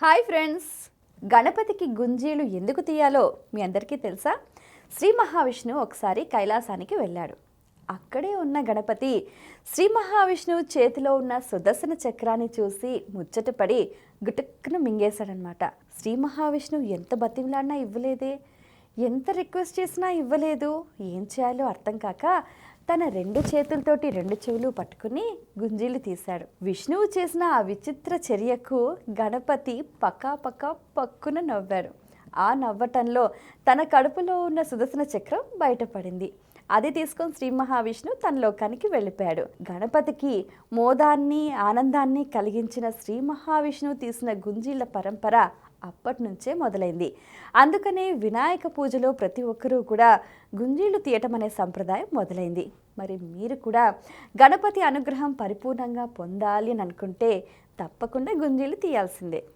Hi friends, గణపతికి గుంజీలు ఎందుకు తీయాలో మీ అందరికీ తెలుసా? శ్రీ మహావిష్ణువు ఒకసారి కైలాసానికి వెళ్ళాడు. అక్కడే ఉన్న గణపతి శ్రీ మహావిష్ణువు చేతిలో ఉన్న సుదర్శన చక్రాన్ని చూసి ముచ్చటపడి గుటుక్కున మింగేశాడనమాట. శ్రీ మహావిష్ణువు ఎంత బతిమలాడినా ఇవ్వలేదే, ఎంత రిక్వెస్ట్ చేసినా ఇవ్వలేదు. ఏం చేయాలో అర్థం కాక తన రెండు చేతులతోటి రెండు చెవులు పట్టుకుని గుంజీలు తీశాడు. విష్ణువు చేసిన ఆ విచిత్ర చర్యకు గణపతి పక్కా పక్కున నవ్వాడు. ఆ నవ్వటంలో తన కడుపులో ఉన్న సుదర్శన చక్రం బయటపడింది. అది తీసుకొని శ్రీ మహావిష్ణువు తన లోకానికి వెళ్ళిపోయాడు. గణపతికి మోదాన్ని ఆనందాన్ని కలిగించిన శ్రీ మహావిష్ణువు తీసిన గుంజీల పరంపర అప్పటి నుంచే మొదలైంది. అందుకనే వినాయక పూజలో ప్రతి ఒక్కరూ కూడా గుంజీలు తీయటం అనే సంప్రదాయం మొదలైంది. మరి మీరు కూడా గణపతి అనుగ్రహం పరిపూర్ణంగా పొందాలి అని అనుకుంటే తప్పకుండా గుంజీలు తీయాల్సిందే.